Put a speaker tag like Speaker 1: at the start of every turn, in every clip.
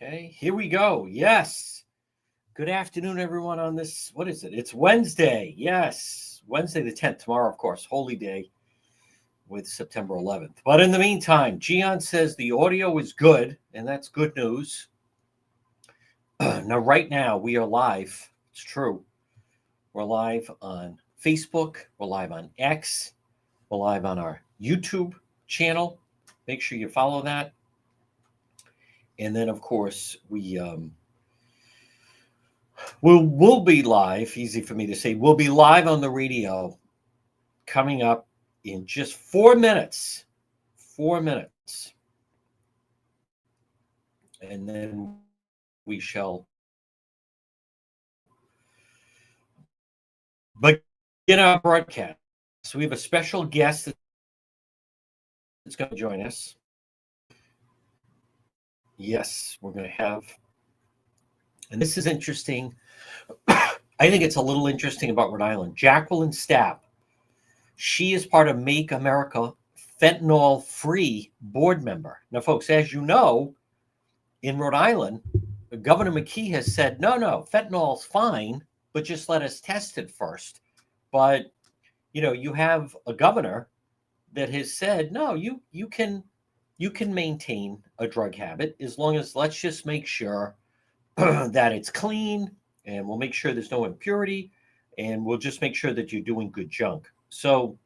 Speaker 1: Okay, here we go. Yes. Good afternoon, everyone, on this. What is it? It's Wednesday. Yes. Wednesday the 10th. Tomorrow, of course, Holy Day with September 11th. But in the meantime, Gian says the audio is good, and that's good news. Now, right now, we are live. It's true. We're live on Facebook. We're live on X. We're live on our YouTube channel. Make sure you follow that. And then, of course, we'll be live. Easy for me to say. We'll be live on the radio coming up in just 4 minutes. 4 minutes. And then we shall begin our broadcast. So we have a special guest that's going to join us. Yes, we're going to have, and this is interesting. I think it's a little interesting about Rhode Island. Jacqueline Stapp, she is part of Make America Fentanyl Free board member. Now, folks, as you know, in Rhode Island, Governor McKee has said, no, fentanyl's fine, but just let us test it first. But, you have a governor that has said, no, you can maintain a drug habit as long as let's just make sure that it's clean, and we'll make sure there's no impurity, and we'll just make sure that you're doing good junk. So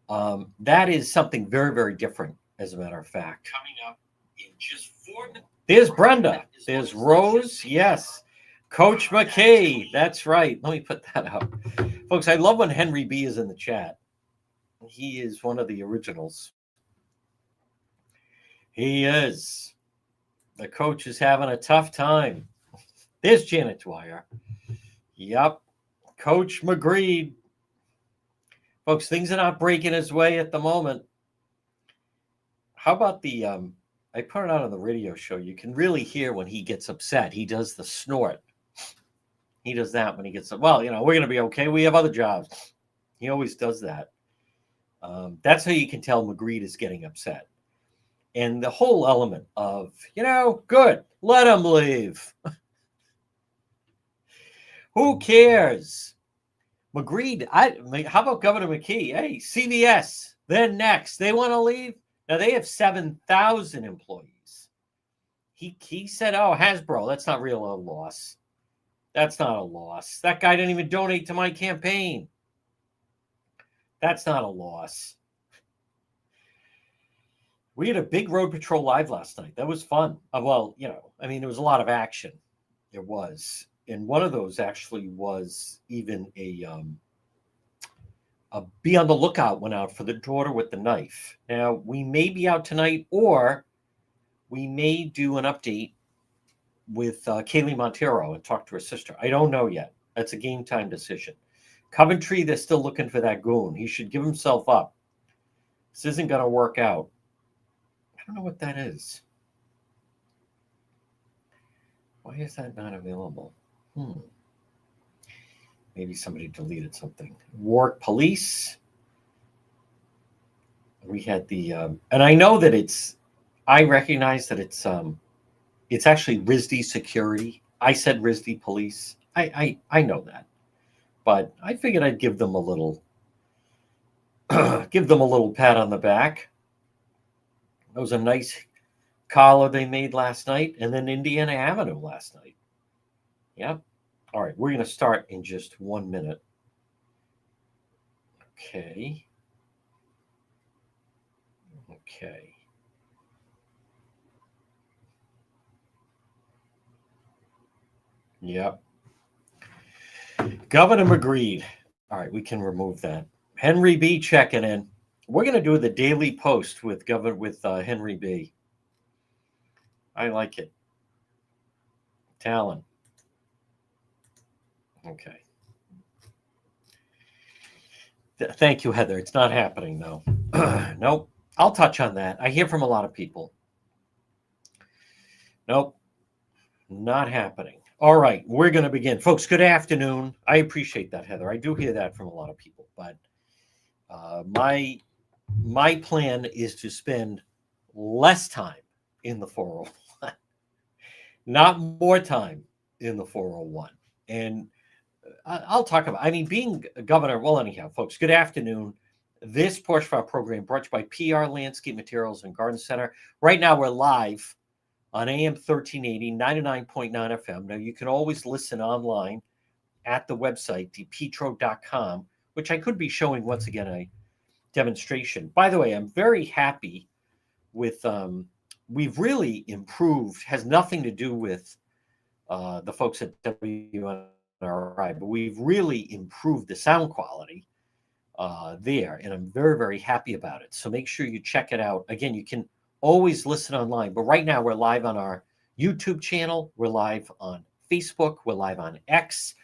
Speaker 1: that is something very, very different, as a matter of fact. Coming up in just 4 minutes. There's Brenda. There's Rose. Yes. Coach McKee. That's right. Let me put that up. Folks, I love when Henry B is in the chat. He is one of the originals. He is. The coach is having a tough time. There's Janet Dwyer. Yep. Coach McGreed. Folks, things are not breaking his way at the moment. How about the, I put it out on the radio show. You can really hear when he gets upset. He does the snort. He does that when he gets, well, we're going to be okay. We have other jobs. He always does that. That's how you can tell McGreed is getting upset. And the whole element of, good, let him leave. Who cares? McGreed, how about Governor McKee? Hey, CVS, they're next. They want to leave? Now, they have 7,000 employees. He said, Hasbro, that's not real a loss. That's not a loss. That guy didn't even donate to my campaign. That's not a loss. We had a big road patrol live last night. That was fun. There was a lot of action. There was. And one of those actually was even a be on the lookout went out for the daughter with the knife. Now, we may be out tonight, or we may do an update with Kaylee Montero and talk to her sister. I don't know yet. That's a game time decision. Coventry, they're still looking for that goon. He should give himself up. This isn't going to work out. I don't know what that is. Why is that not available? Maybe somebody deleted something. Warwick Police. We had the, and I know that I recognize that it's actually RISD Security. I said RISD Police. I know that, but I figured I'd give them a little pat on the back. That was a nice collar they made last night, and then Indiana Avenue last night. Yep. All right, we're going to start in just 1 minute. Okay. Yep. Governor McGreed. All right, we can remove that. Henry B checking in. We're going to do the daily post with Henry B. I like it. Talon. Okay. Thank you, Heather. It's not happening, though. Nope. I'll touch on that. I hear from a lot of people. Nope. Not happening. All right. We're going to begin. Folks, good afternoon. I appreciate that, Heather. I do hear that from a lot of people. But my plan is to spend less time in the 401 not more time in the 401. And I'll talk about, I mean, being a governor, well, anyhow, folks, good afternoon. This portion of our program brought to you by PR Landscape Materials and Garden Center. Right now, we're live on AM 1380, 99.9 FM. Now, you can always listen online at the website, depetro.com, which I could be showing once again a demonstration. By the way, I'm very happy with, we've really improved, has nothing to do with the folks at WNRI, but we've really improved the sound quality there, and I'm very, very happy about it. So make sure you check it out. Again, you can always listen online, but right now we're live on our YouTube channel, we're live on Facebook, we're live on X,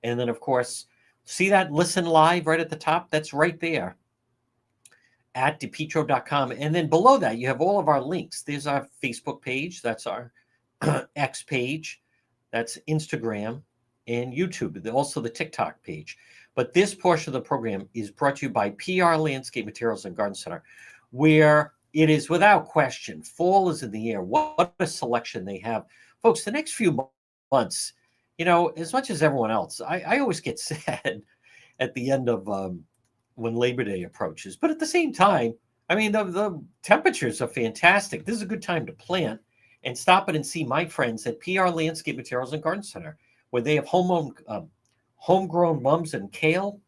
Speaker 1: and then of course, see that listen live right at the top? That's right there at depetro.com. And then below that, you have all of our links. There's our Facebook page, that's our X page, that's Instagram and YouTube, also the TikTok page. But this portion of the program is brought to you by PR Landscape Materials and Garden Center, where it is without question, fall is in the air. What a selection they have. Folks, the next few months, you know, as much as everyone else, I always get sad at the end of when Labor Day approaches. But at the same time, I mean, the temperatures are fantastic. This is a good time to plant and stop it and see my friends at PR Landscape Materials and Garden Center, where they have homegrown mums and kale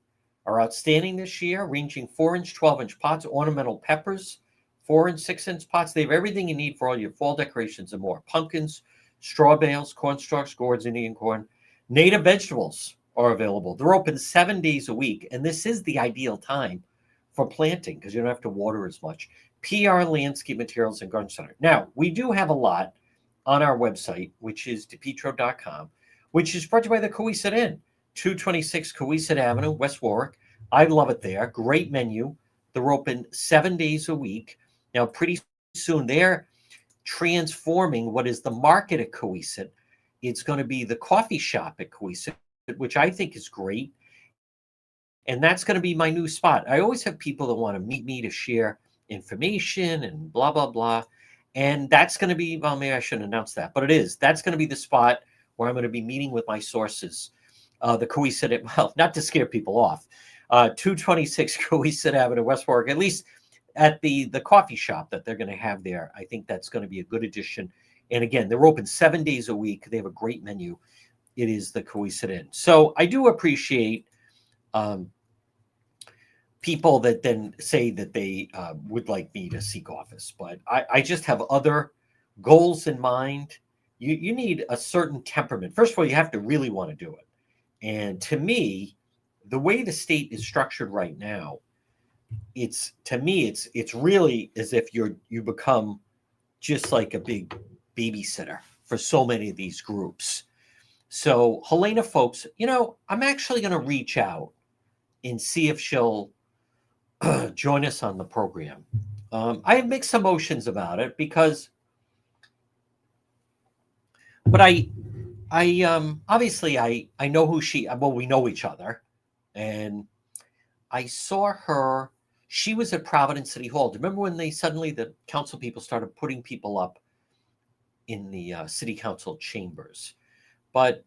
Speaker 1: are outstanding this year, ranging 4-inch, 12-inch pots, ornamental peppers, 4 and 6 inch pots. They have everything you need for all your fall decorations and more. Pumpkins, straw bales, corn stalks, gourds, Indian corn. Native vegetables are available. They're open 7 days a week, and this is the ideal time for planting because you don't have to water as much. PR Landscape Materials and Garden Center. Now, we do have a lot on our website, which is depetro.com, which is brought to you by the Cohasset Inn, 226 Cohasset Avenue, West Warwick. I love it there. Great menu. They're open 7 days a week. Now, pretty soon, they're transforming what is the market at Cohasset. It's going to be the coffee shop at Cohasset, which I think is great. And that's going to be my new spot. I always have people that want to meet me to share information and blah, blah, blah. And that's going to be, well, maybe I shouldn't announce that, but it is. That's going to be the spot where I'm going to be meeting with my sources. The Cohasset, well, not to scare people off, 226 Cohasset Avenue, West Warwick, at least at the coffee shop that they're going to have there. I think that's going to be a good addition. And again, they're open 7 days a week. They have a great menu. It is the Cohasset Inn. So I do appreciate people that then say that they would like me to seek office, but I just have other goals in mind. You need a certain temperament. First of all, you have to really want to do it. And to me, the way the state is structured right now, it's really as if you become just like a big babysitter for so many of these groups. So Helena, folks, you know, I'm actually going to reach out and see if she'll join us on the program. I have mixed emotions about it because, but I obviously I know who she. Well, we know each other, and I saw her. She was at Providence City Hall. Do you remember when the council people started putting people up in the city council chambers? But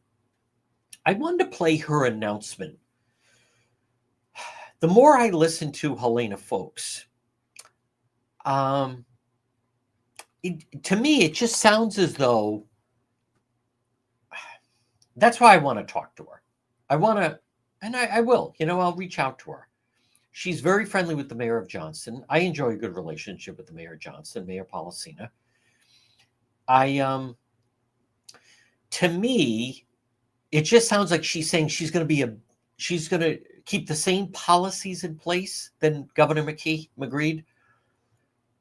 Speaker 1: I wanted to play her announcement. The more I listen to Helena, folks, to me, it just sounds as though that's why I want to talk to her. I want to, and I will, you know, I'll reach out to her. She's very friendly with the mayor of Johnston. I enjoy a good relationship with the mayor of Johnston, Mayor Policina. To me, it just sounds like she's saying she's going to keep the same policies in place than Governor McKee agreed,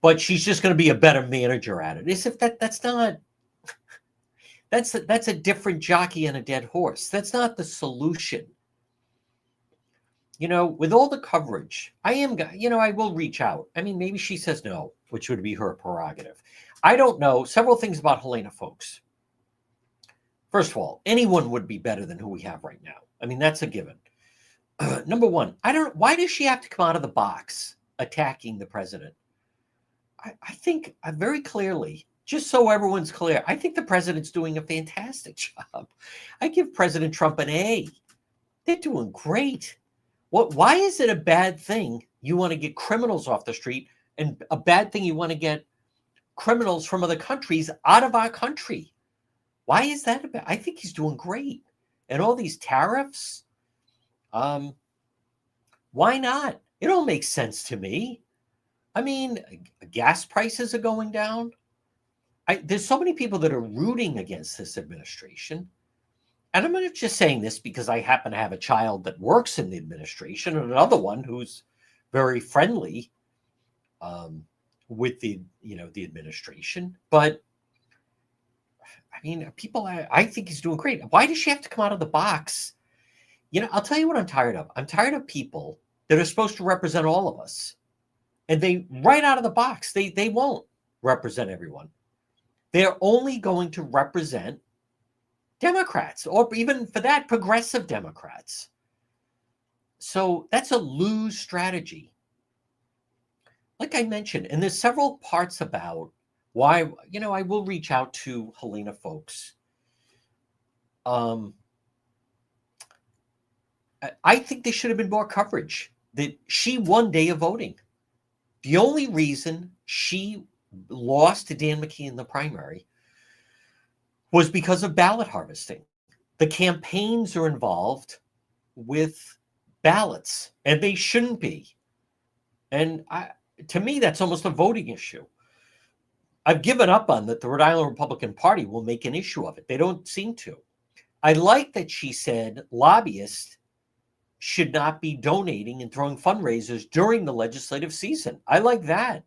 Speaker 1: but she's just going to be a better manager at it. As if that's not, that's a different jockey and a dead horse. That's not the solution. You know, with all the coverage, I will reach out. I mean, maybe she says no, which would be her prerogative. I don't know. Several things about Helena, folks. First of all, anyone would be better than who we have right now. I mean, that's a given. Number one, why does she have to come out of the box attacking the president? I think very clearly Just so everyone's clear, I think the president's doing a fantastic job. I give President Trump an A. They're doing great. Why is it a bad thing you want to get criminals off the street, and a bad thing you want to get criminals from other countries out of our country? Why is that a bad? I think he's doing great. And all these tariffs, why not? It all makes sense to me. I mean, gas prices are going down. There's so many people that are rooting against this administration. And I'm not just saying this because I happen to have a child that works in the administration and another one who's very friendly with the administration. But I mean, people, I think he's doing great. Why does she have to come out of the box? I'll tell you what I'm tired of. I'm tired of people that are supposed to represent all of us. And they, right out of the box, they won't represent everyone. They're only going to represent Democrats, or even for that, progressive Democrats. So that's a lose strategy. Like I mentioned, and there's several parts about why, I will reach out to Helena folks. I think there should have been more coverage that she won day of voting. The only reason she lost to Dan McKee in the primary was because of ballot harvesting. The campaigns are involved with ballots, and they shouldn't be. And to me, that's almost a voting issue. I've given up on that. The Rhode Island Republican Party will make an issue of it. They don't seem to. I like that she said lobbyists should not be donating and throwing fundraisers during the legislative season. I like that.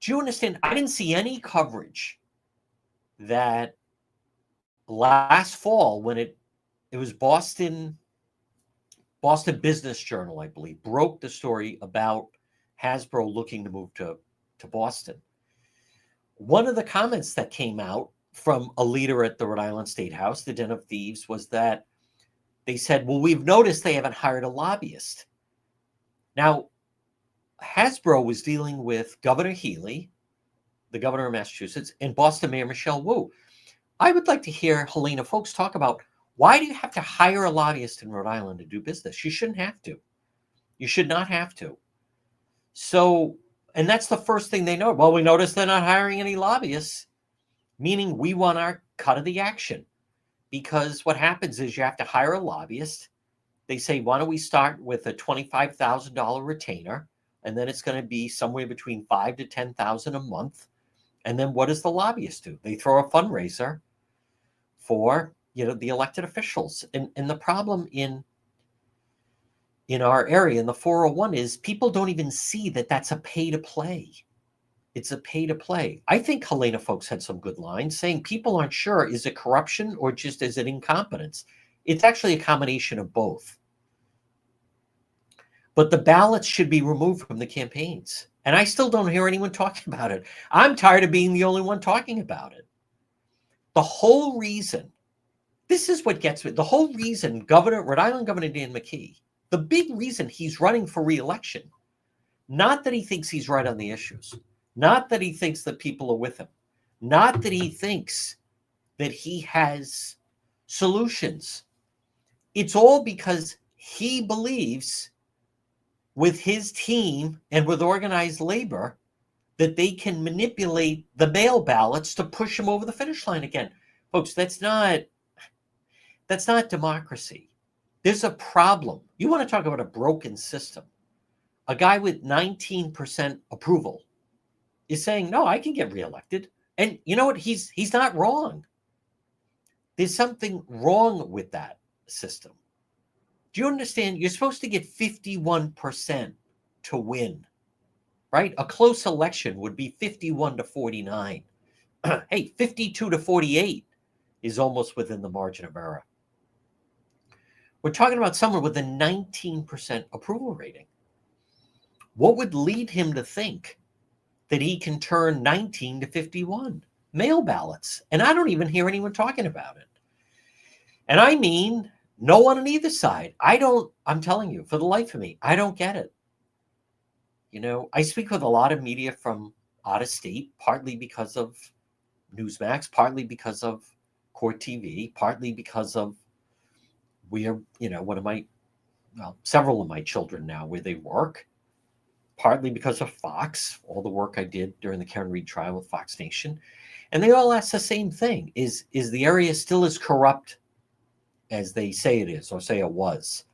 Speaker 1: Do you understand? I didn't see any coverage that last fall when it was Boston Business Journal, I believe, broke the story about Hasbro looking to move to Boston. One of the comments that came out from a leader at the Rhode Island State House, the Den of Thieves, was that they said, well, we've noticed they haven't hired a lobbyist. Now, Hasbro was dealing with Governor Healy, the governor of Massachusetts, and Boston Mayor Michelle Wu. I would like to hear Helena folks talk about, why do you have to hire a lobbyist in Rhode Island to do business? You shouldn't have to. You should not have to. So, and that's the first thing they know. Well, we noticed they're not hiring any lobbyists, meaning we want our cut of the action. Because what happens is you have to hire a lobbyist. They say, why don't we start with a $25,000 retainer? And then it's going to be somewhere between $5,000 to $10,000 a month. And then what does the lobbyist do? They throw a fundraiser for, the elected officials. And the problem in our area, in the 401, is people don't even see that that's a pay to play. It's a pay to play. I think Helena folks had some good lines saying people aren't sure, is it corruption or just is it incompetence? It's actually a combination of both. But the ballots should be removed from the campaigns. And I still don't hear anyone talking about it. I'm tired of being the only one talking about it. The whole reason, this is what gets me, the whole reason Rhode Island Governor Dan McKee, the big reason he's running for re-election, not that he thinks he's right on the issues, not that he thinks that people are with him, not that he thinks that he has solutions. It's all because he believes with his team and with organized labor that they can manipulate the mail ballots to push him over the finish line again. Folks, that's not democracy. There's a problem. You want to talk about a broken system. A guy with 19% approval is saying, no, I can get reelected. And you know what? He's not wrong. There's something wrong with that system. Do you understand? You're supposed to get 51% to win, right? A close election would be 51 to 49. Hey, 52 to 48 is almost within the margin of error. We're talking about someone with a 19% approval rating. What would lead him to think that he can turn 19 to 51 mail ballots? And I don't even hear anyone talking about it. And I mean, no one on either side. I'm telling you, for the life of me, I don't get it. I speak with a lot of media from out of state, partly because of Newsmax, partly because of Court TV, partly because of several of my children now where they work, partly because of Fox, all the work I did during the Karen Reed trial with Fox Nation. And they all ask the same thing. Is the area still as corrupt as they say it is or say it was?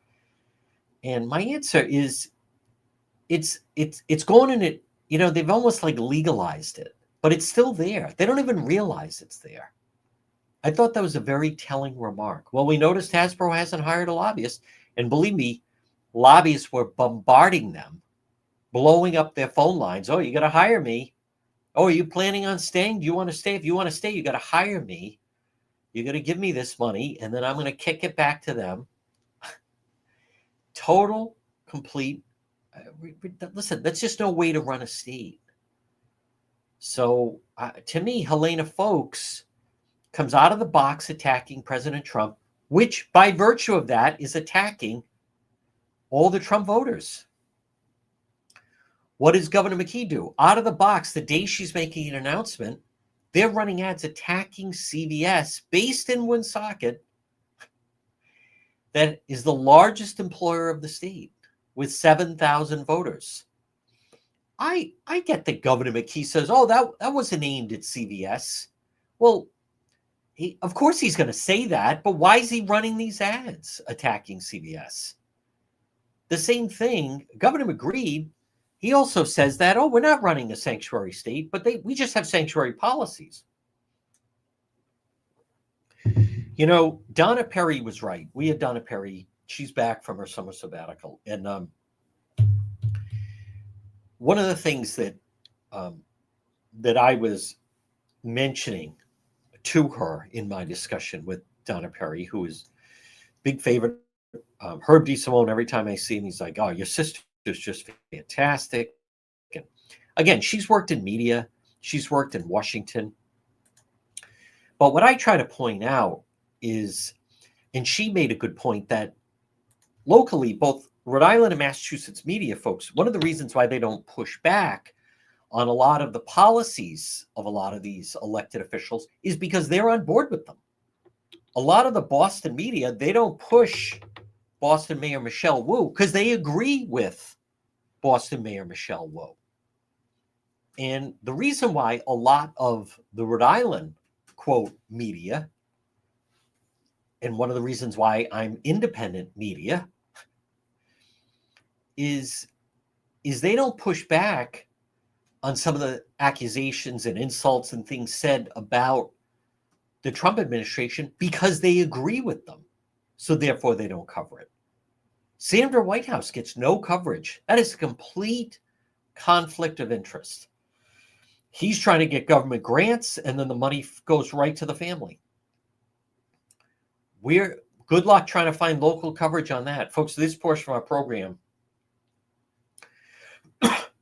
Speaker 1: And my answer is it's going in it, they've almost like legalized it, but it's still there. They don't even realize it's there. I thought that was a very telling remark. Well, we noticed Hasbro hasn't hired a lobbyist. And believe me, lobbyists were bombarding them, blowing up their phone lines. Oh, you got to hire me. Oh, are you planning on staying? Do you want to stay? If you want to stay, you got to hire me. You got to give me this money, and then I'm going to kick it back to them. Total, complete. Listen, that's just no way to run a state. So to me, Helena Foulkes comes out of the box attacking President Trump, which by virtue of that is attacking all the Trump voters. What does Governor McKee do? Out of the box, the day she's making an announcement, they're running ads attacking CVS based in Woonsocket that is the largest employer of the state with 7,000 voters. I get that Governor McKee says, oh, that wasn't aimed at CVS. Well, of course he's going to say that, but why is he running these ads attacking CVS? The same thing, Governor McGreed, he also says that, oh, we're not running a sanctuary state, but we just have sanctuary policies. Donna Perry was right. We had Donna Perry. She's back from her summer sabbatical. And one of the things that I was mentioning to her in my discussion with Donna Perry, who is big favorite, Herb D. Simone, every time I see him, he's like, oh, your sister's just fantastic. And again, she's worked in media. She's worked in Washington. But what I try to point out is, and she made a good point, that locally, both Rhode Island and Massachusetts media folks, one of the reasons why they don't push back on a lot of the policies of a lot of these elected officials is because they're on board with them. A lot of the Boston media, they don't push Boston Mayor Michelle Wu because they agree with Boston Mayor Michelle Wu. And the reason why a lot of the Rhode Island, quote, media, and one of the reasons why I'm independent media, is they don't push back on some of the accusations and insults and things said about the Trump administration because they agree with them. So therefore they don't cover it. Sandra Whitehouse gets no coverage. That is a complete conflict of interest. He's trying to get government grants, and then the money goes right to the family. Good luck trying to find local coverage on that. Folks, this portion of our program,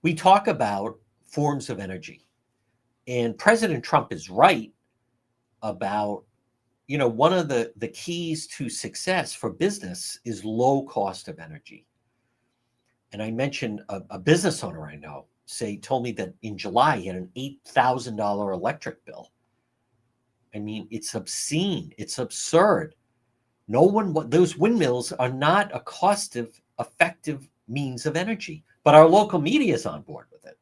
Speaker 1: we talk about forms of energy. And President Trump is right about, one of the keys to success for business is low cost of energy. And I mentioned a business owner I know told me that in July he had an $8,000 electric bill. I mean, it's obscene. It's absurd. Those windmills are not a cost-effective means of energy, but our local media is on board with it.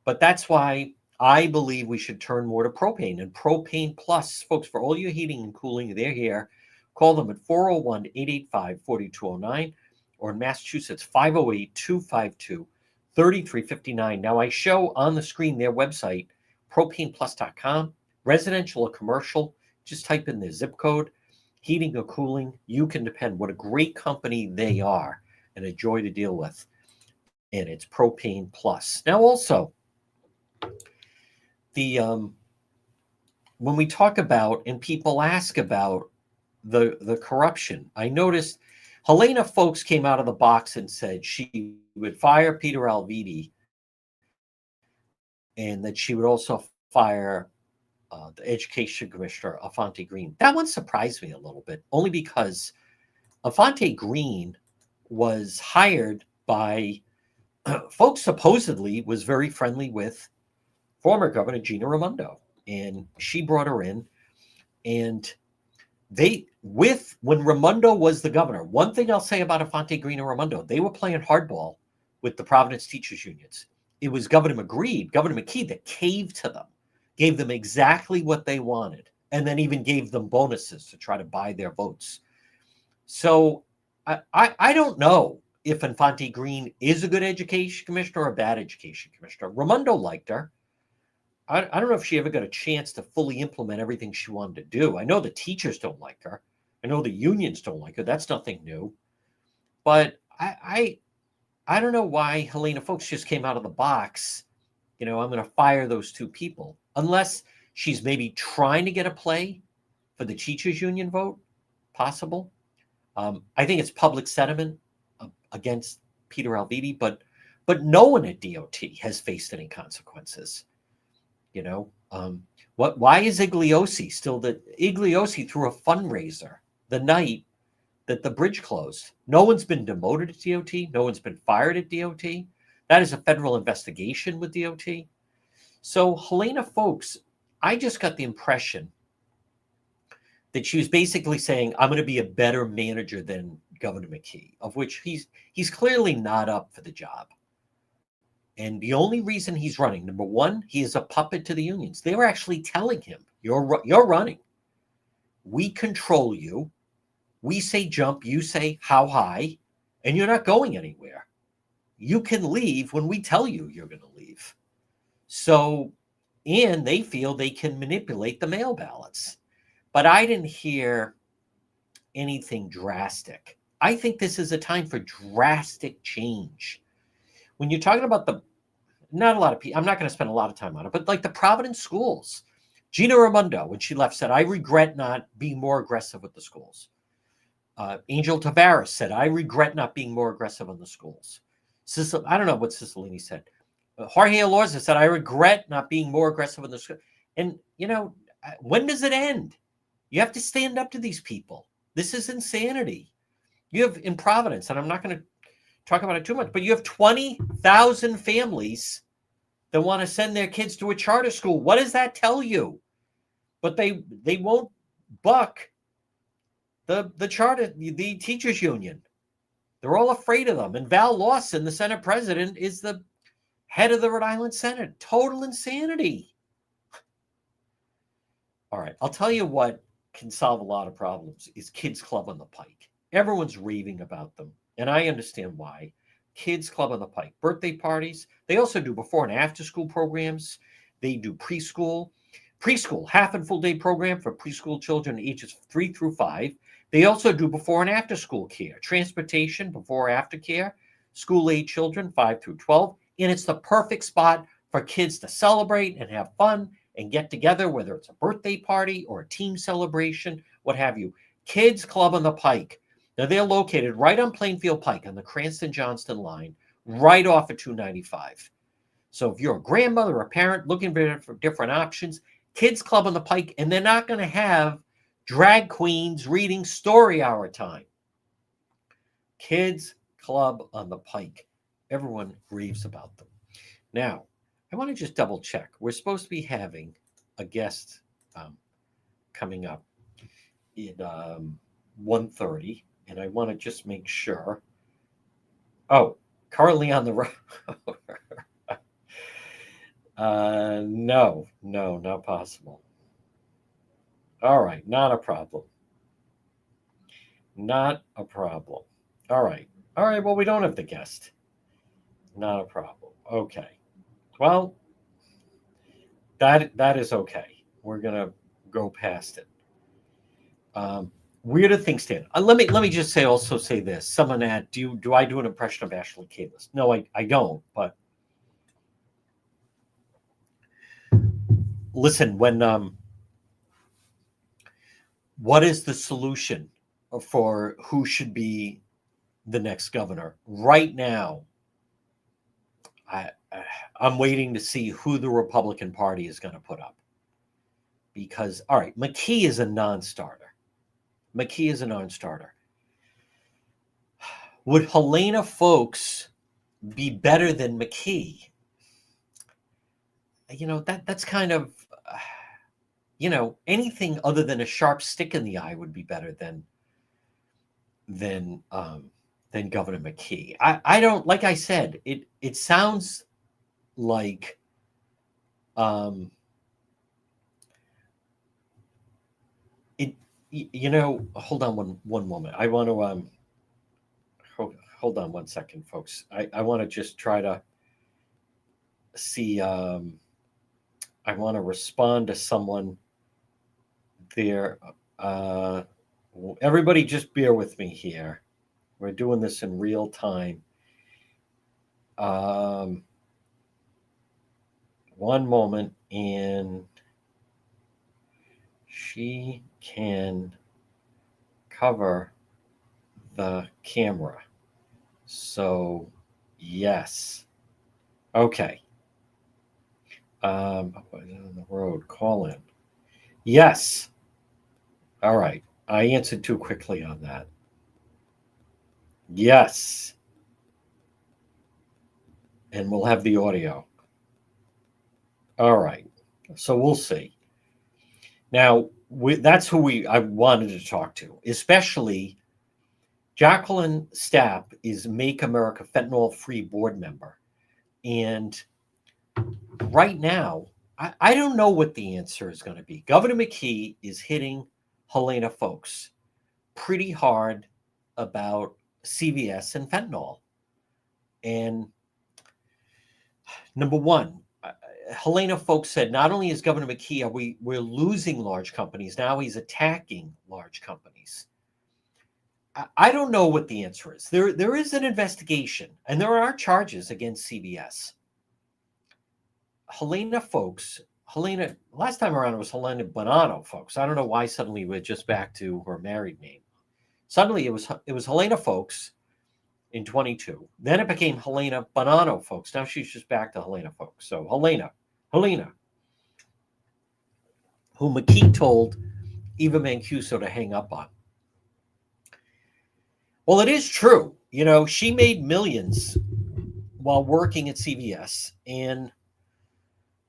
Speaker 1: But that's why I believe we should turn more to propane and propane plus. Folks, for all your heating and cooling, they're here. Call them at 401-885-4209 or in Massachusetts, 508-252-3359. Now, I show on the screen their website, propaneplus.com, residential or commercial. Just type in their zip code, heating or cooling. You can depend. What a great company they are and a joy to deal with. And it's Propane Plus. Now, also, when we talk about and people ask about the corruption, I noticed Helena Foulkes came out of the box and said she would fire Peter Alviti and that she would also fire the education commissioner, Afonte Green. That one surprised me a little bit, only because Afonte Green was hired by folks supposedly was very friendly with former governor Gina Raimondo, and she brought her in. And when Raimondo was the governor, one thing I'll say about Infante Green and Raimondo, they were playing hardball with the Providence teachers unions. It was Governor McKee that caved to them, gave them exactly what they wanted, and then even gave them bonuses to try to buy their votes. So I don't know if Infante Green is a good education commissioner or a bad education commissioner. Raimondo liked her. I don't know if she ever got a chance to fully implement everything she wanted to do. I know the teachers don't like her. I know the unions don't like her. That's nothing new. But I don't know why Helena Foulkes just came out of the box. I'm going to fire those two people. Unless she's maybe trying to get a play for the teachers union vote. Possible. I think it's public sentiment against Peter Alviti, but no one at DOT has faced any consequences. Why is Igliosi still Igliosi threw a fundraiser the night that the bridge closed? No one's been demoted at DOT. No one's been fired at DOT. That is a federal investigation with DOT. So Helena Foulkes, I just got the impression that she was basically saying, I'm going to be a better manager than Governor McKee, of which he's clearly not up for the job. And the only reason he's running, number one, he is a puppet to the unions. They were actually telling him, you're running. We control you. We say jump, you say how high, and you're not going anywhere. You can leave when we tell you you're going to leave. So, and they feel they can manipulate the mail ballots. But I didn't hear anything drastic. I think this is a time for drastic change. When you're talking about not a lot of people, I'm not going to spend a lot of time on it, but like the Providence schools, Gina Raimondo, when she left, said, I regret not being more aggressive with the schools. Angel Tavares said, I regret not being more aggressive on the schools. I don't know what Cicilline said. Jorge Elorza said, I regret not being more aggressive in the school. And, when does it end? You have to stand up to these people. This is insanity. You have in Providence, and I'm not going to talk about it too much, but you have 20,000 families that want to send their kids to a charter school. What does that tell you? But they won't buck the teachers union. They're all afraid of them. And Val Lawson, the Senate president, is the head of the Rhode Island Senate. Total insanity. All right, I'll tell you what can solve a lot of problems is Kids Club on the Pike. Everyone's raving about them, and I understand why. Kids Club on the Pike, birthday parties. They also do before and after school programs. They do preschool, half and full day program for preschool children ages 3 through 5. They also do before and after school care, transportation, before or after care, school age children 5 through 12. And it's the perfect spot for kids to celebrate and have fun and get together, whether it's a birthday party or a team celebration, what have you. Kids Club on the Pike. Now, they're located right on Plainfield Pike on the Cranston-Johnston line, right off of 295. So if you're a grandmother or a parent looking for different options, Kids Club on the Pike, and they're not going to have drag queens reading story hour time. Kids Club on the Pike. Everyone raves about them. Now, I want to just double check. We're supposed to be having a guest coming up at 1:30, and I want to just make sure. Oh, currently on the road. No, not possible. All right, not a problem. Not a problem. All right, well, we don't have the guest. Not a problem. Okay. Well, that is okay. We're gonna go past it. Where do things stand? Let me just say this. Someone asked, do I do an impression of Ashley Kalis? No, I don't. But listen, when what is the solution for who should be the next governor? Right now, I'm waiting to see who the Republican Party is going to put up. Because, all right, McKee is a non-starter. Would Helena Foulkes be better than McKee? that's kind of, anything other than a sharp stick in the eye would be better than um, than Governor McKee. I don't, like I said, it sounds like um, it. Hold on one moment. I want to hold on one second, folks. I want to just try to see. I want to respond to someone there. Uh, Everybody, just bear with me here. We're doing this in real time. Um, One moment, and she can cover the camera. So, yes. Okay. On the road, call in. Yes. All right. I answered too quickly on that. Yes. And we'll have the audio. All right. So we'll see. Now, that's who I wanted to talk to, especially Jacqueline Stapp is Make America Fentanyl Free board member. And right now, I don't know what the answer is going to be. Governor McKee is hitting Helena Folks pretty hard about CVS and fentanyl. And number one, Helena Folks said not only is Governor McKee we're losing large companies, now he's attacking large companies. I don't know what the answer is. There is an investigation, and there are charges against CVS. Helena, last time around it was Helena Bonanno Folks. I don't know why suddenly we're just back to her married name. Suddenly it was Helena Folks in 22. Then it became Helena Bonanno Folks. Now she's just back to Helena Folks. So Helena, who McKee told Eva Mancuso to hang up on. Well, it is true. She made millions while working at CVS, and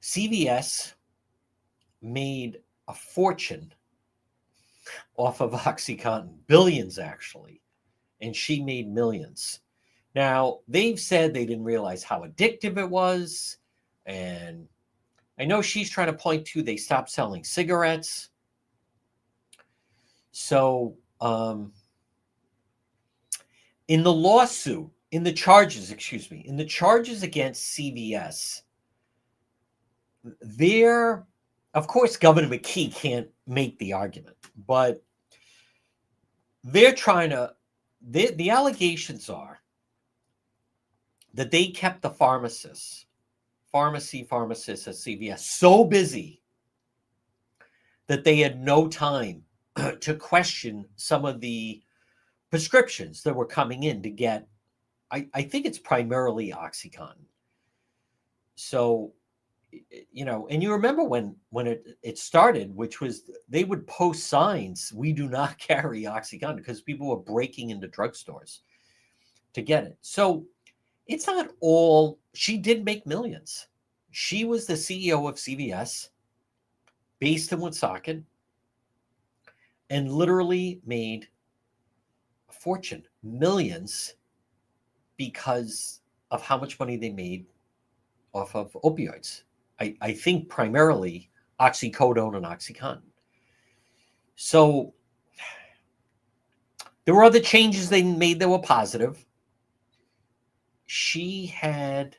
Speaker 1: CVS made a fortune off of OxyContin, billions actually, and she made millions. Now, they've said they didn't realize how addictive it was, and I know she's trying to point to they stopped selling cigarettes. So, in the charges against CVS, of course, Governor McKee can't make the argument, but they're trying to, the allegations are that they kept the pharmacists at CVS so busy that they had no time to question some of the prescriptions that were coming in to get, I think it's primarily OxyContin. So, and you remember when it started, which was they would post signs, "We do not carry OxyContin," because people were breaking into drugstores to get it. So it's not all, she did make millions. She was the CEO of CVS based in Woonsocket and literally made a fortune, millions, because of how much money they made off of opioids. I think primarily oxycodone and OxyContin. So there were other changes they made that were positive. She had,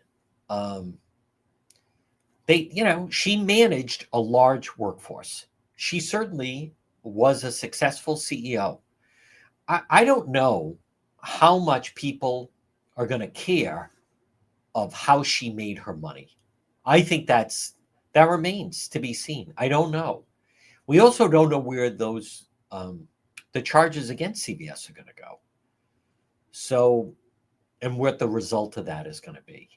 Speaker 1: she managed a large workforce. She certainly was a successful CEO. I don't know how much people are going to care of how she made her money. I think that remains to be seen. I don't know. We also don't know where those the charges against CVS are going to go. So, and what the result of that is going to be.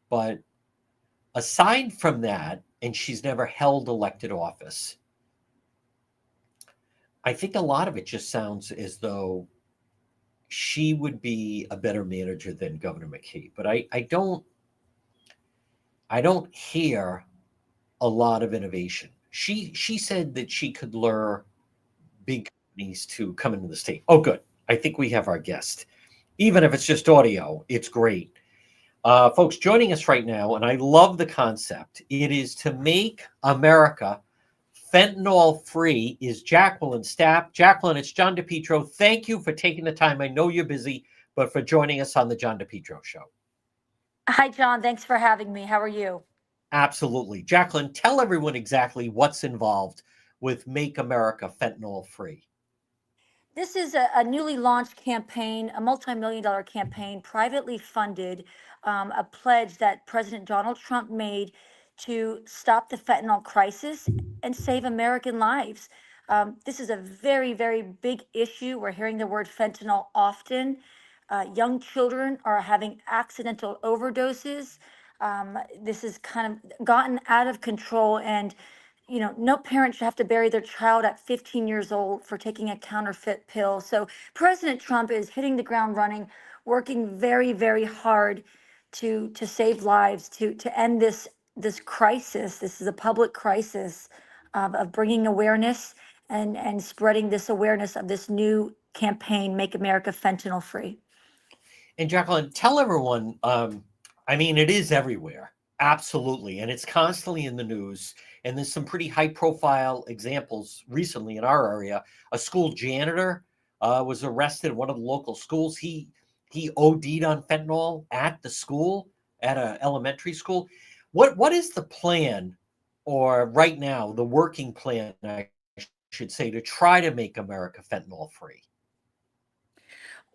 Speaker 1: But aside from that, and she's never held elected office, I think a lot of it just sounds as though she would be a better manager than Governor McKee. But I don't hear a lot of innovation. She said that she could lure big companies to come into the state. Oh, good. I think we have our guest. Even if it's just audio, it's great. Folks joining us right now, and I love the concept. It is to make America fentanyl free. Is Jacqueline Stapp. Jacqueline, it's John DePietro. Thank you for taking the time. I know you're busy, but for joining us on the John DePietro Show.
Speaker 2: Hi, John. Thanks for having me. How are you?
Speaker 1: Absolutely. Jacqueline, tell everyone exactly what's involved with Make America Fentanyl Free.
Speaker 2: This is a newly launched campaign, a multi-million-dollar campaign, privately funded, a pledge that President Donald Trump made to stop the fentanyl crisis and save American lives. This is a very, very big issue. We're hearing the word fentanyl often. Young children are having accidental overdoses. This has kind of gotten out of control, and no parent should have to bury their child at 15 years old for taking a counterfeit pill. So President Trump is hitting the ground running, working very, very hard to save lives, to end this crisis. This is a public crisis of bringing awareness and spreading this awareness of this new campaign, Make America Fentanyl Free.
Speaker 1: And Jacqueline, tell everyone, I mean, it is everywhere. Absolutely. And it's constantly in the news. And there's some pretty high profile examples recently in our area. A school janitor was arrested in one of the local schools. He OD'd on fentanyl at the school, at an elementary school. What is the plan, or right now, the working plan, I should say, to try to make America fentanyl free?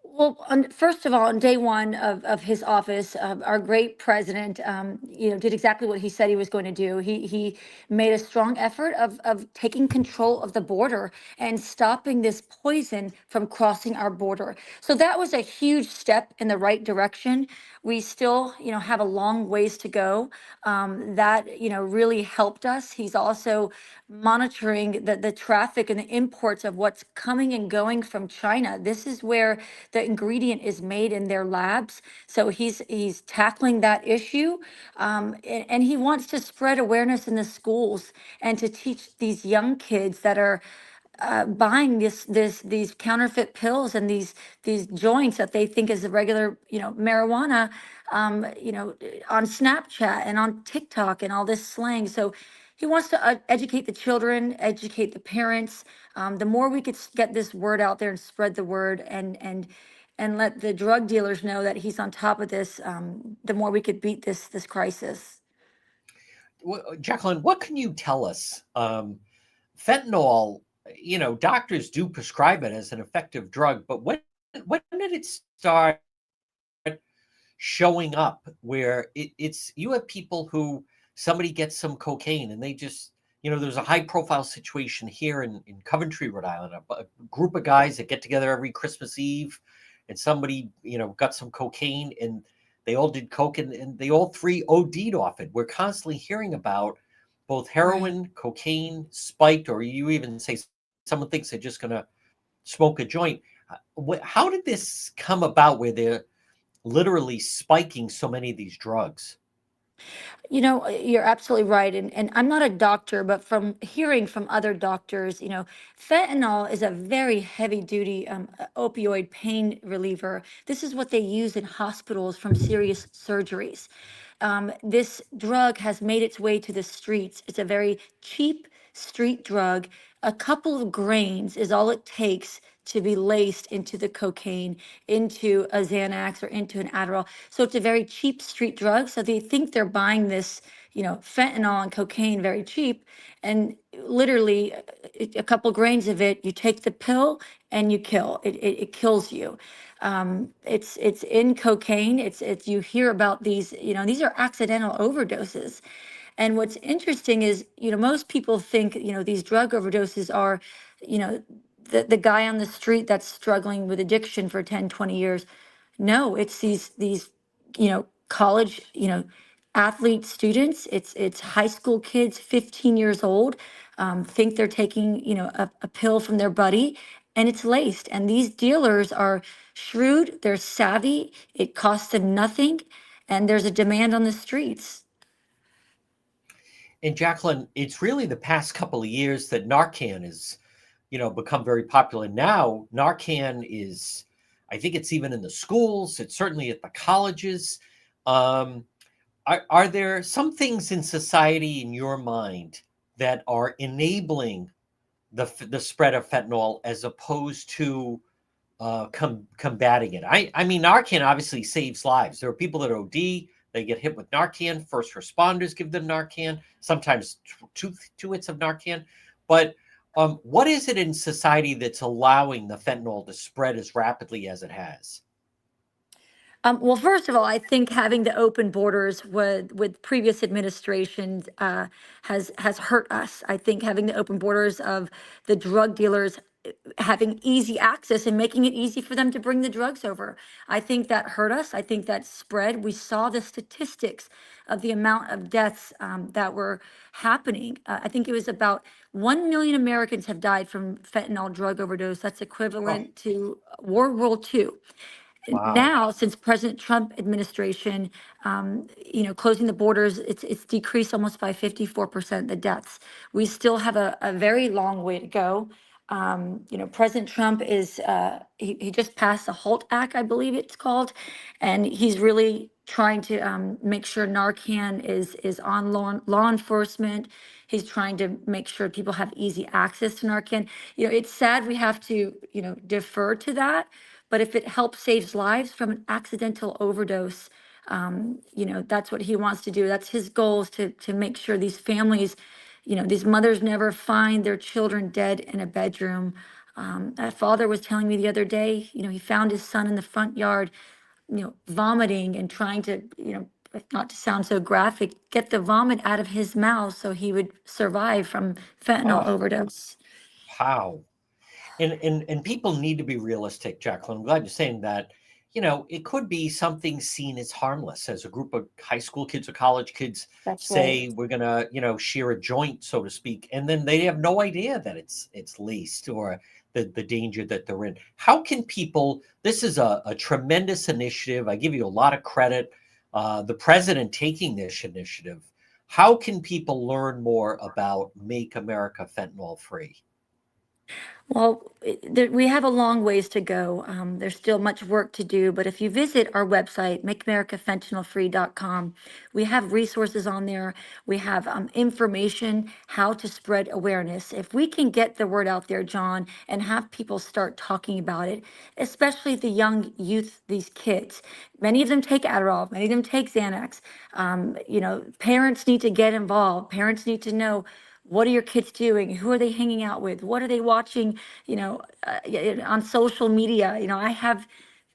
Speaker 2: Well, first of all, on day one of his office, our great president, did exactly what he said he was going to do. He made a strong effort of taking control of the border and stopping this poison from crossing our border. So that was a huge step in the right direction. We still, have a long ways to go. That, really helped us. He's also monitoring the traffic and the imports of what's coming and going from China. This is where the ingredient is made in their labs. So he's tackling that issue, and he wants to spread awareness in the schools and to teach these young kids that are buying these counterfeit pills and these joints that they think is a regular marijuana, on Snapchat and on TikTok and all this slang. So he wants to educate the children, educate the parents. The more we could get this word out there and spread the word, and let the drug dealers know that he's on top of this, the more we could beat this crisis.
Speaker 1: Jacqueline, what can you tell us? Fentanyl, doctors do prescribe it as an effective drug, but when did it start showing up where it's you have people who somebody gets some cocaine and they just there's a high profile situation here in Coventry, Rhode Island, a group of guys that get together every Christmas Eve, and somebody got some cocaine and they all did coke, and they all three OD'd off it. We're constantly hearing about both
Speaker 2: Right.
Speaker 1: heroin, cocaine, spiked, or you even say someone thinks they're just going to smoke a joint. How did this come about where they're literally spiking so many of these drugs?
Speaker 2: You're absolutely right. And I'm not a doctor, but from hearing from other doctors, fentanyl is a very heavy duty opioid pain reliever. This is what they use in hospitals from serious surgeries. This drug has made its way to the streets. It's a very cheap street drug. A couple of grains is all it takes to be laced into the cocaine, into a Xanax, or into an Adderall. So it's a very cheap street drug. So they think they're buying this, fentanyl and cocaine very cheap. And literally, a couple grains of it, you take the pill and you kill. It kills you. It's in cocaine. It's you hear about these, these are accidental overdoses. And what's interesting is, most people think, these drug overdoses are, you know, the guy on the street that's struggling with addiction for 10, 20 years. No, it's these, college, athlete students. It's high school kids, 15 years old, think they're taking, a pill from their buddy, and it's laced. And these dealers are shrewd, they're savvy, it costs them nothing, and there's a demand on the streets.
Speaker 1: And Jacqueline, it's really the past couple of years that Narcan is, become very popular. Now, Narcan is, I think it's even in the schools. It's certainly at the colleges. Um, are there some things in society, in your mind, that are enabling the spread of fentanyl as opposed to combating it? I mean, Narcan obviously saves lives. There are people that OD, they get hit with Narcan. First responders give them Narcan, sometimes two hits of Narcan. But what is it in society that's allowing the fentanyl to spread as rapidly as it has?
Speaker 2: Well, first of all, I think having the open borders with previous administrations has hurt us. I think having the open borders of the drug dealers having easy access and making it easy for them to bring the drugs over. I think that hurt us. I think that spread. We saw the statistics of the amount of deaths that were happening. I think it was about 1 million Americans have died from fentanyl drug overdose. That's
Speaker 1: Oh,
Speaker 2: equivalent to World War II.
Speaker 1: wow.
Speaker 2: Now, since President Trump administration, closing the borders, it's decreased almost by 54% the deaths. We still have a very long way to go. President Trump he just passed the HALT Act, I believe it's called, and he's really trying to make sure Narcan is on law enforcement. He's trying to make sure people have easy access to Narcan. It's sad we have to, defer to that, but if it helps saves lives from an accidental overdose, that's what he wants to do. That's his goal, is to make sure these families, these mothers never find their children dead in a bedroom. A father was telling me the other day, he found his son in the front yard, vomiting and trying to, not to sound so graphic, get the vomit out of his mouth so he would survive from fentanyl
Speaker 1: Oh,
Speaker 2: overdose.
Speaker 1: how? And people need to be realistic, Jacqueline. I'm glad you're saying that. It could be something seen as harmless, as a group of high school kids or college kids
Speaker 2: That's right.
Speaker 1: say we're gonna, share a joint, so to speak, and then they have no idea that it's laced, or the danger that they're in. How can people? This is a tremendous initiative. I give you a lot of credit. The president taking this initiative. How can people learn more about Make America Fentanyl Free?
Speaker 2: Well, we have a long ways to go. There's still much work to do, but if you visit our website, makeamericafentanylfree.com, we have resources on there. We have information how to spread awareness. If we can get the word out there, John, and have people start talking about it, especially the young youth, these kids, many of them take Adderall, many of them take Xanax. Parents need to get involved. Parents need to know, what are your kids doing? Who are they hanging out with? What are they watching? On social media.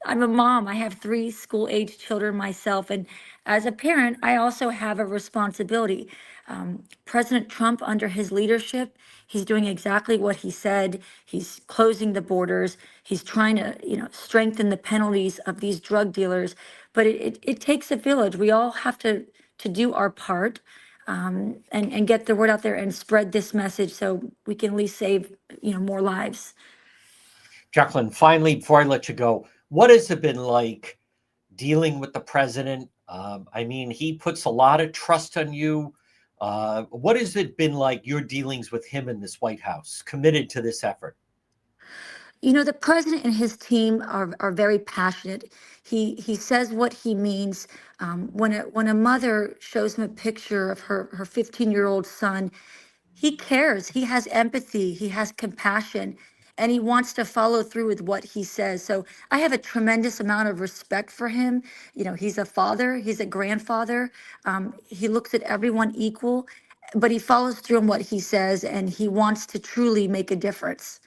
Speaker 2: I'm a mom. I have three school-age children myself, and as a parent, I also have a responsibility. President Trump, under his leadership, he's doing exactly what he said. He's closing the borders. He's trying to, strengthen the penalties of these drug dealers. But it takes a village. We all have to do our part, and get the word out there and spread this message so we can at least save, more lives.
Speaker 1: Jacqueline, finally, before I let you go, what has it been like dealing with the president? I mean, he puts a lot of trust on you. What has it been like, your dealings with him in this White House, committed to this effort?
Speaker 2: The president and his team are very passionate. He says what he means. When a mother shows him a picture of her 15-year-old son, he cares. He has empathy. He has compassion, and he wants to follow through with what he says. So I have a tremendous amount of respect for him. He's a father. He's a grandfather. He looks at everyone equal, but he follows through on what he says, and he wants to truly make a difference.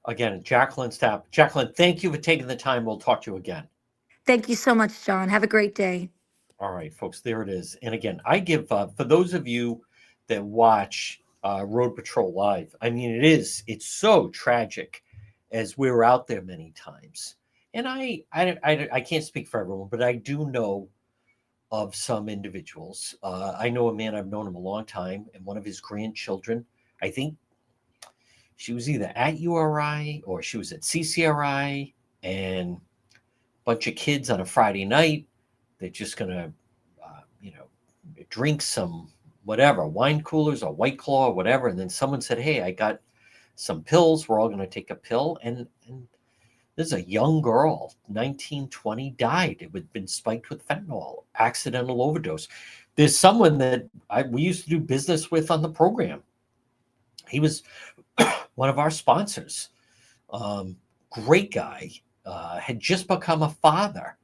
Speaker 1: Again, Jacqueline Stapp. Jacqueline, thank you for taking the time. We'll talk to you again.
Speaker 2: Thank you so much, John. Have a great day.
Speaker 1: All right, folks, there it is. And again, I give, for those of you that watch Road Patrol Live, I mean, it's so tragic, as we were out there many times. And I can't speak for everyone, but I do know of some individuals. I know a man, I've known him a long time, and one of his grandchildren, I think she was either at URI or she was at CCRI, and a bunch of kids on a Friday night, they're just going to, drink some whatever, wine coolers or White Claw or whatever. And then someone said, hey, I got some pills. We're all going to take a pill. And this is a young girl, 19, 20, died. It had been spiked with fentanyl, accidental overdose. There's someone that we used to do business with on the program. He was one of our sponsors. Great guy, had just become a father.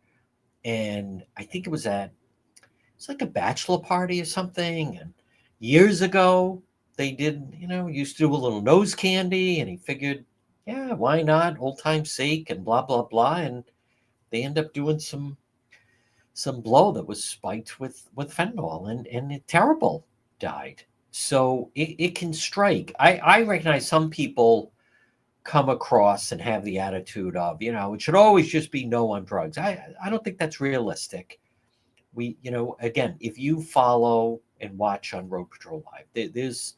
Speaker 1: And I think it's like a bachelor party or something. And years ago, they did, used to do a little nose candy. And he figured, yeah, why not? Old time's sake and blah, blah, blah. And they end up doing some blow that was spiked with fentanyl, and it terrible, died. So it can strike. I recognize some people come across and have the attitude of, it should always just be no on drugs. I don't think that's realistic. We, again, if you follow and watch on Road Patrol Live, there's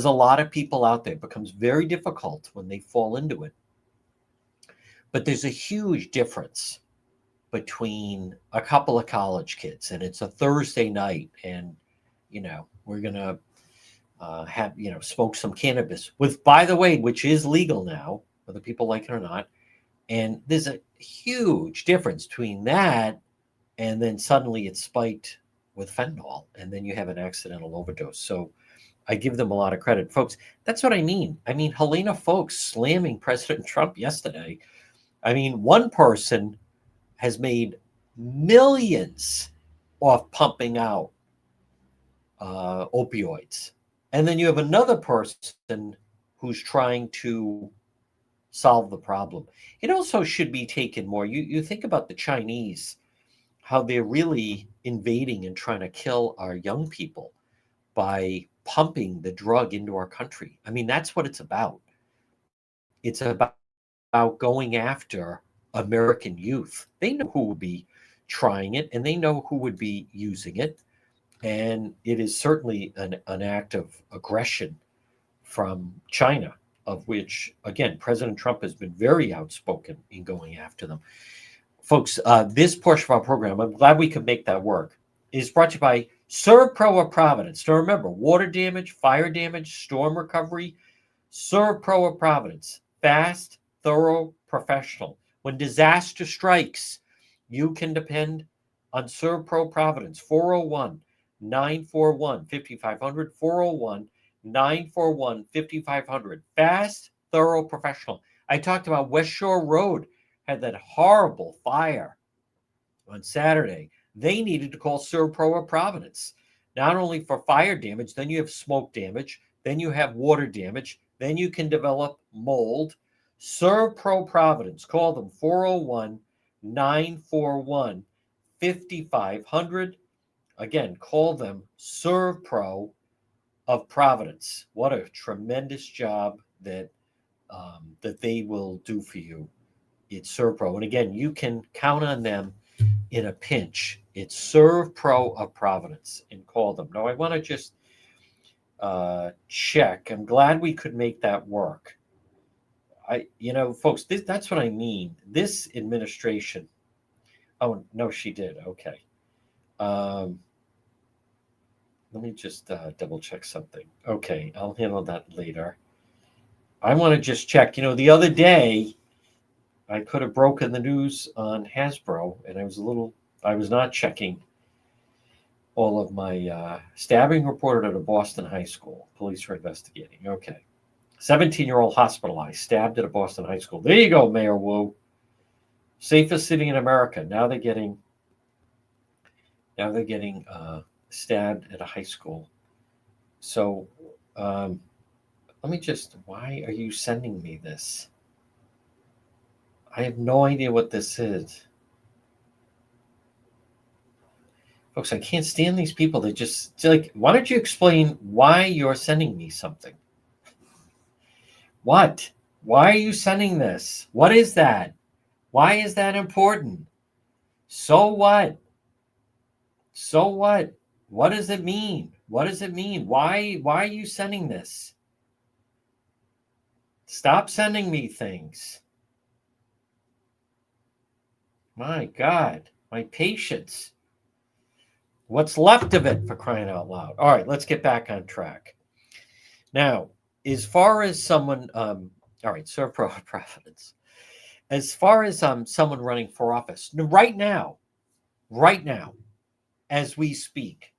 Speaker 1: a lot of people out there. It becomes very difficult when they fall into it. But there's a huge difference between a couple of college kids, and it's a Thursday night, and we're gonna have smoke some cannabis, with, by the way, which is legal now, whether people like it or not. And there's a huge difference between that and then suddenly it's spiked with fentanyl, and then you have an accidental overdose. So I give them a lot of credit, folks. That's what I mean. Helena Foulkes slamming President Trump yesterday. One person has made millions off pumping out opioids. And then you have another person who's trying to solve the problem. It also should be taken more. You think about the Chinese, how they're really invading and trying to kill our young people by pumping the drug into our country. That's what it's about. It's about going after American youth. They know who would be trying it, and they know who would be using it. And it is certainly an act of aggression from China, of which, again, President Trump has been very outspoken in going after them. Folks, this portion of our program, I'm glad we could make that work, is brought to you by ServPro of Providence. Now remember, water damage, fire damage, storm recovery, ServPro of Providence. Fast, thorough, professional. When disaster strikes, you can depend on ServPro Providence. 401-941-5500, 401-941-5500. Fast, thorough, professional. I talked about West Shore Road had that horrible fire on Saturday. They needed to call ServPro of Providence, not only for fire damage, then you have smoke damage, then you have water damage, then you can develop mold. ServPro Providence, call them 401-941-5500. Again, call them ServPro of Providence. What a tremendous job that they will do for you. It's ServPro. And again, you can count on them in a pinch. It's ServPro of Providence, and call them. Now, I want to just check. I'm glad we could make that work. Folks, that's what I mean. This administration. Oh, no, she did. Okay. Let me just double check something. Okay, I'll handle that later. I want to just check. The other day, I could have broken the news on Hasbro, and I was not checking all of my stabbing reported at a Boston high school. Police are investigating. Okay. 17-year-old hospitalized, stabbed at a Boston high school. There you go, Mayor Wu. Safest city in America. Now they're getting stabbed at a high school. So let me just, why are you sending me this? I have no idea what this is. Folks, I can't stand these people. They just, like, why don't you explain why you're sending me something? What? Why are you sending this? What is that? Why is that important? So what? So what? What does it mean? What does it mean? Why are you sending this? Stop sending me things. My God, my patience. What's left of it, for crying out loud. All right, let's get back on track. Now, as far as someone, all right, serve Providence. As far as someone running for office, right now, as we speak,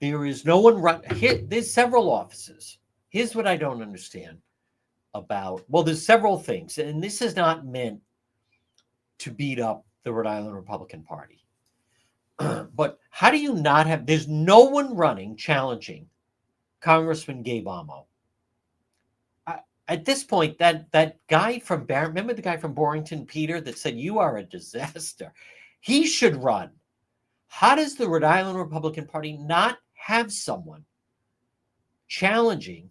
Speaker 1: there is no one run. Here, there's several offices. Here's what I don't understand about. Well, there's several things, and this is not meant to beat up the Rhode Island Republican Party. But how do you not have? There's no one running challenging Congressman Gabe Amo. At this point, that guy from remember the guy from Borrington, Peter, that said you are a disaster. He should run. How does the Rhode Island Republican Party not have someone challenging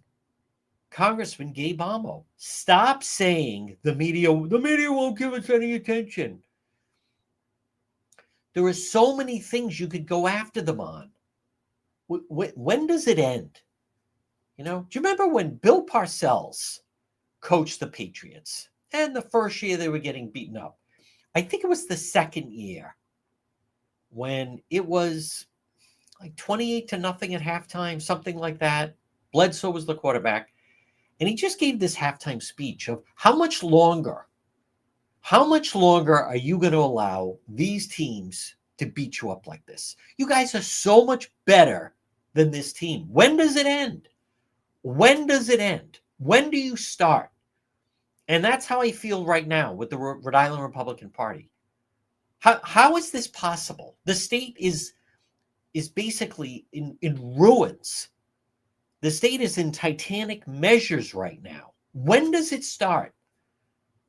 Speaker 1: Congressman Gabe Amo? Stop saying the media won't give us any attention. There are so many things you could go after them on. When does it end? You know, do you remember when Bill Parcells coached the Patriots? And the first year they were getting beaten up. I think it was the second year when it was like 28-0 at halftime, something like that. Bledsoe was the quarterback. And he just gave this halftime speech of how much longer are you going to allow these teams to beat you up like this? You guys are so much better than this team. When does it end? When does it end? When do you start? And that's how I feel right now with the Rhode Island Republican Party. How is this possible? The state is basically in ruins. The state is in titanic measures right now. When does it start?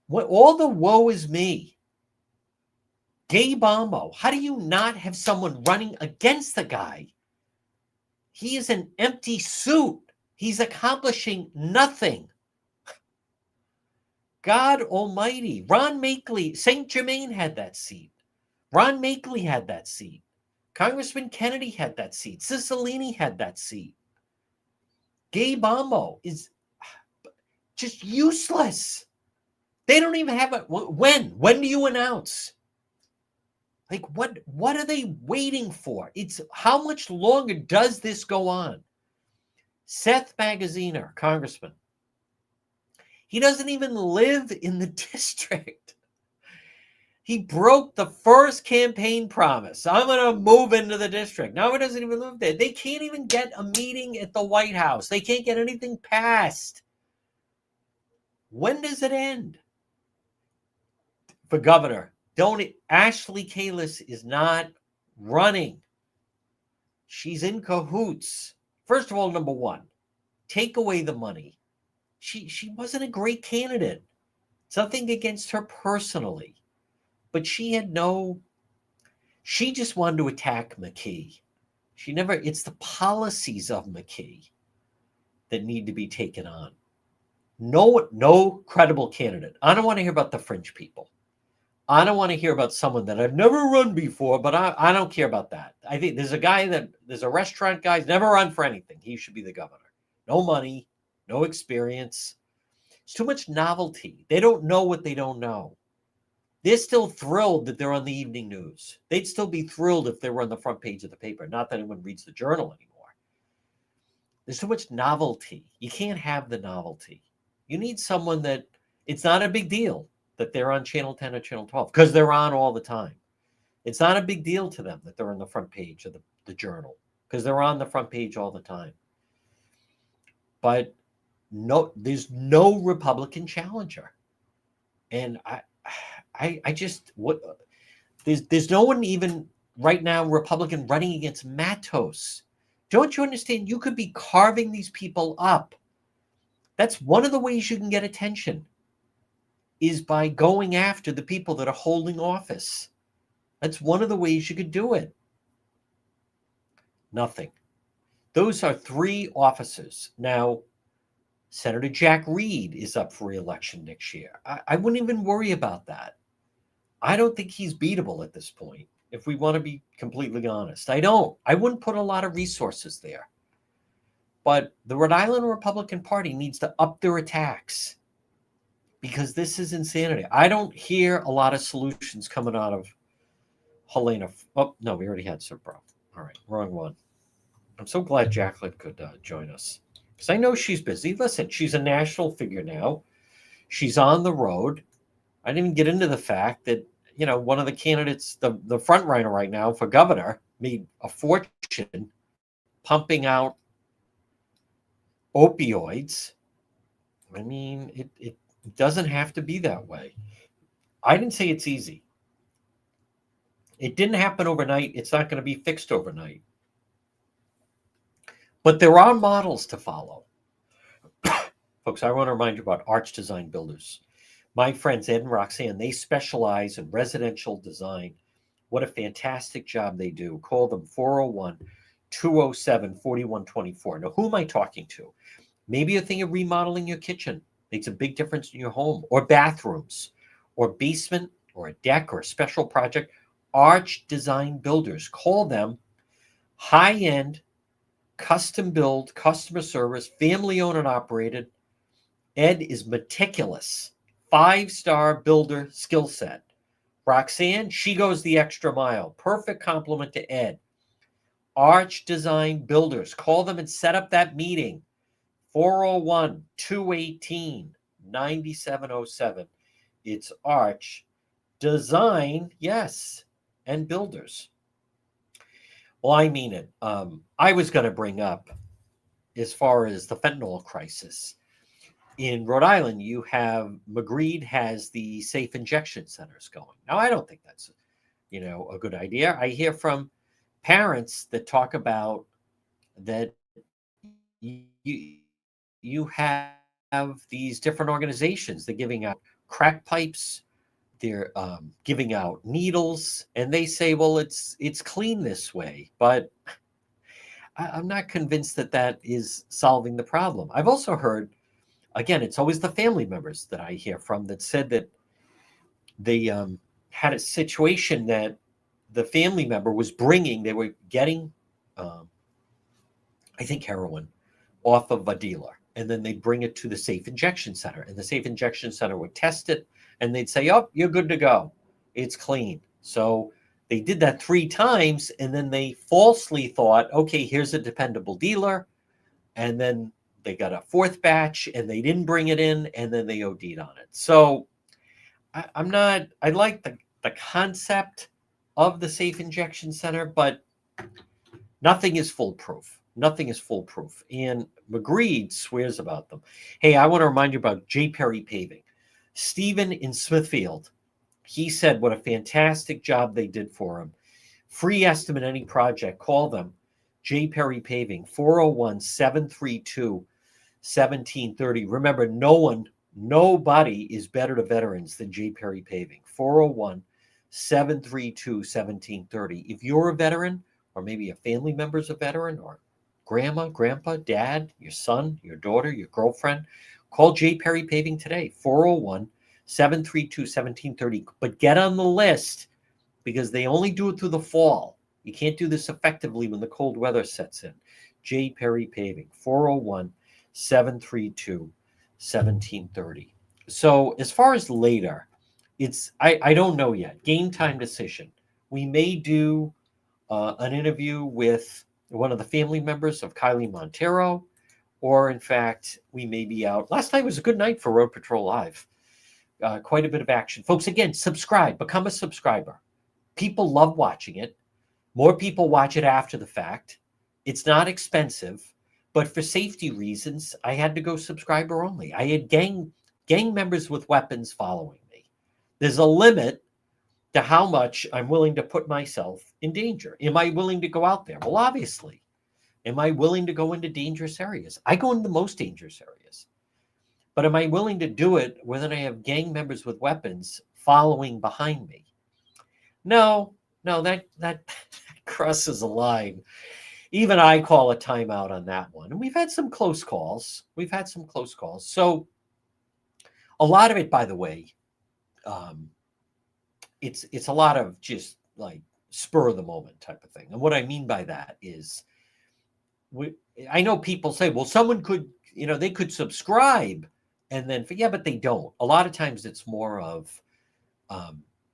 Speaker 1: What all the woe is me. Gabe Amo, how do you not have someone running against the guy? He is an empty suit. He's accomplishing nothing. God almighty. Ron Makeley, St. Germain had that seat. Ron Makeley had that seat. Congressman Kennedy had that seat. Cicilline had that seat. Gabe Amo is just useless. They don't even have a when. When do you announce? Like what are they waiting for? It's how much longer does this go on? Seth Magaziner, congressman. He doesn't even live in the district. He broke the first campaign promise. I'm going to move into the district. Now he doesn't even live there. They can't even get a meeting at the White House. They can't get anything passed. When does it end? For governor, Ashley Kalis is not running. She's in cahoots. First of all, number one, take away the money. She wasn't a great candidate. It's nothing against her personally. But she just wanted to attack McKee. It's the policies of McKee that need to be taken on. No credible candidate. I don't want to hear about the fringe people. I don't want to hear about someone that I've never run before, but I don't care about that. I think there's a restaurant guy who's never run for anything. He should be the governor. No money, no experience. It's too much novelty. They don't know what they don't know. They're still thrilled that they're on the evening news. They'd still be thrilled if they were on the front page of the paper. Not that anyone reads the Journal anymore. There's too much novelty. You can't have the novelty. You need someone that it's not a big deal that they're on Channel 10 or Channel 12 because they're on all the time. It's not a big deal to them that they're on the front page of the Journal because they're on the front page all the time. But there's no Republican challenger. And there's no one even right now Republican running against Matos. Don't you understand? You could be carving these people up. That's one of the ways you can get attention is by going after the people that are holding office. That's one of the ways you could do it. Nothing. Those are 3 offices. Now, Senator Jack Reed is up for re-election next year. I wouldn't even worry about that. I don't think he's beatable at this point, if we want to be completely honest. I don't. I wouldn't put a lot of resources there. But the Rhode Island Republican Party needs to up their attacks because this is insanity. I don't hear a lot of solutions coming out of Helena. Oh, no, we already had Sir Bro. All right, wrong one. I'm so glad Jacqueline could join us because I know she's busy. Listen, she's a national figure now. She's on the road. I didn't even get into the fact that, one of the candidates, the front runner right now for governor, made a fortune pumping out opioids. I mean, it doesn't have to be that way. I didn't say it's easy. It didn't happen overnight. It's not going to be fixed overnight. But there are models to follow. Folks, I want to remind you about Arch Design Builders. My friends Ed and Roxanne, they specialize in residential design. What a fantastic job they do. Call them 401 207 4124. Now, who am I talking to? Maybe you're thinking of remodeling your kitchen. Makes a big difference in your home, or bathrooms, or basement, or a deck, or a special project. Arch Design Builders. Call them. High-end, custom build, customer service, family owned and operated. Ed is meticulous. 5-star builder skill set. Roxanne, she goes the extra mile. Perfect compliment to Ed. Arch Design Builders. Call them and set up that meeting. 401 218 9707. It's Arch Design, yes, and Builders. Well, I mean it. I was going to bring up, as far as the fentanyl crisis, in Rhode Island, you have McKee has the safe injection centers going. Now, I don't think that's, a good idea. I hear from parents that talk about that you have these different organizations. They're giving out crack pipes. They're giving out needles, and they say, well, it's clean this way. But I'm not convinced that is solving the problem. I've also heard, again, it's always the family members that I hear from that said that they had a situation that the family member was they were getting, I think, heroin off of a dealer. And then they'd bring it to the safe injection center. And the safe injection center would test it. And they'd say, oh, you're good to go. It's clean. So they did that 3 times. And then they falsely thought, okay, here's a dependable dealer. And then they got a 4th batch and they didn't bring it in. And then they OD'd on it. So I like the concept of the safe injection center, but nothing is foolproof. Nothing is foolproof. And McKee swears about them. Hey, I want to remind you about J. Perry Paving. Stephen in Smithfield, he said what a fantastic job they did for him. Free estimate any project. Call them. J. Perry Paving, 401 732 1730. Remember, nobody is better to veterans than J. Perry Paving. 401 732 1730. If you're a veteran, or maybe a family member's a veteran, or grandma, grandpa, dad, your son, your daughter, your girlfriend, call J. Perry Paving today, 401 732 1730. But get on the list, because they only do it through the fall. You can't do this effectively when the cold weather sets in. J. Perry Paving, 401 732 1730. So as far as later, I don't know yet. Game time decision. We may do an interview with one of the family members of Kylie Montero, or in fact, we may be out. Last night was a good night for Road Patrol Live. Quite a bit of action. Folks, again, subscribe. Become a subscriber. People love watching it. More people watch it after the fact. It's not expensive, but for safety reasons, I had to go subscriber only. I had gang members with weapons following me. There's a limit to how much I'm willing to put myself in danger. Am I willing to go out there? Well, obviously. Am I willing to go into dangerous areas? I go into the most dangerous areas. But am I willing to do it when I have gang members with weapons following behind me? No, that crosses a line. Even I call a timeout on that one. And we've had some close calls. So a lot of it, by the way, it's a lot of just like spur of the moment type of thing. And what I mean by that is, I know people say, well, someone could, they could subscribe and then, yeah, but they don't. A lot of times it's more of,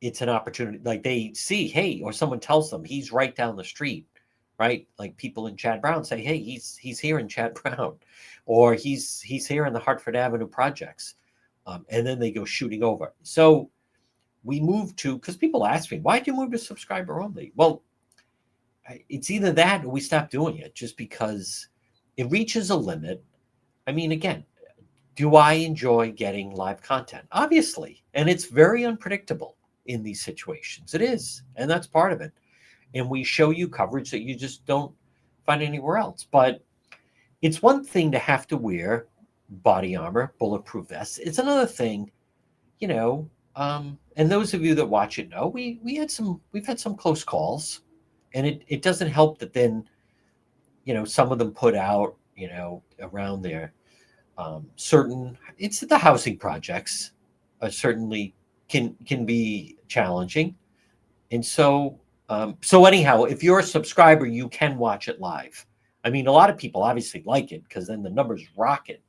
Speaker 1: it's an opportunity. Like they see, hey, or someone tells them he's right down the street, right? Like people in Chad Brown say, hey, he's here in Chad Brown, or he's here in the Hartford Avenue projects, and then they go shooting over. So we moved to, because people ask me, why did you move to subscriber only? Well, it's either that or we stopped doing it, just because it reaches a limit. I mean, again, do I enjoy getting live content? Obviously, and it's very unpredictable in these situations. It is, and that's part of it. And we show you coverage that you just don't find anywhere else. But it's one thing to have to wear body armor, bulletproof vests. It's another thing, you know. And those of you that watch it know we've had some close calls, and it doesn't help that then, some of them put out, around there, certain, it's the housing projects, certainly can be challenging. And so anyhow, if you're a subscriber, you can watch it live. I mean, a lot of people obviously like it because then the numbers rocket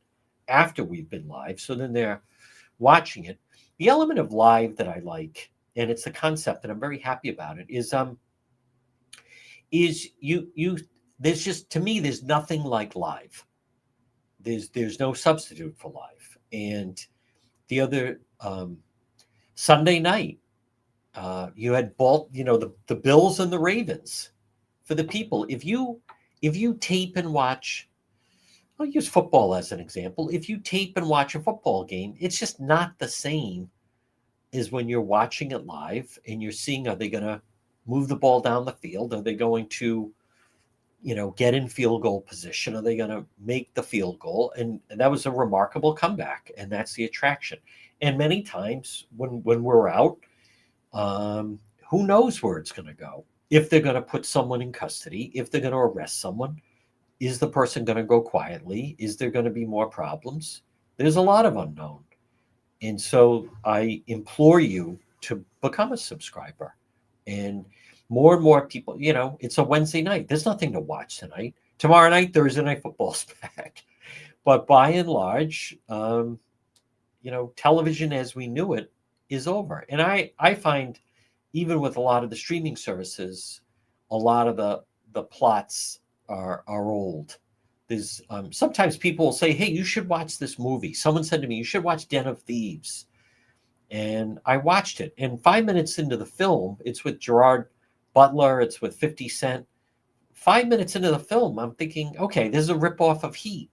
Speaker 1: after we've been live. So then they're watching it. The element of live that I like, and it's the concept, and I'm very happy about it, is you there's just, to me, there's nothing like live. There's no substitute for live. And the other Sunday night, you had the Bills and the Ravens. For the people, if you tape and watch, I'll use football as an example. If you tape and watch a football game, it's just not the same as when you're watching it live and you're seeing, are they going to move the ball down the field? Are they going to, get in field goal position? Are they going to make the field goal? And that was a remarkable comeback, and that's the attraction. And many times when we're out, who knows where it's going to go? If they're going to put someone in custody, if they're going to arrest someone, is the person going to go quietly? Is there going to be more problems? There's a lot of unknown. And so I implore you to become a subscriber. And more people, it's a Wednesday night. There's nothing to watch tonight. Tomorrow night, Thursday Night Football's back. But by and large, television as we knew it is over. And I find, even with a lot of the streaming services, a lot of the plots are old. There's sometimes people will say, hey, you should watch this movie. Someone said to me, you should watch Den of Thieves. And I watched it. And 5 minutes into the film, it's with Gerard Butler, it's with 50 Cent. 5 minutes into the film, I'm thinking, okay, this is a ripoff of Heat.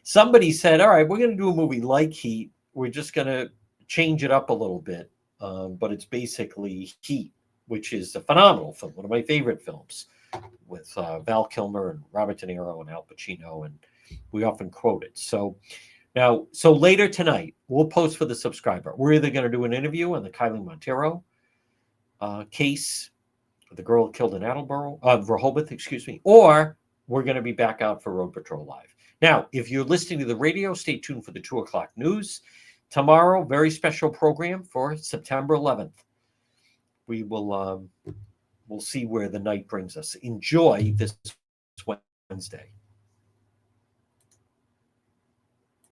Speaker 1: Somebody said, all right, we're going to do a movie like Heat. We're just going to change it up a little bit. But it's basically Heat, which is a phenomenal film, one of my favorite films, with Val Kilmer and Robert De Niro and Al Pacino, and we often quote it. So later tonight, we'll post for the subscriber. We're either going to do an interview on the Kylie Montero case, the girl killed in Rehoboth, or we're going to be back out for Road Patrol Live. Now, if you're listening to the radio, stay tuned for the 2 o'clock news. Tomorrow, very special program for September 11th. We will we'll see where the night brings us. Enjoy this Wednesday.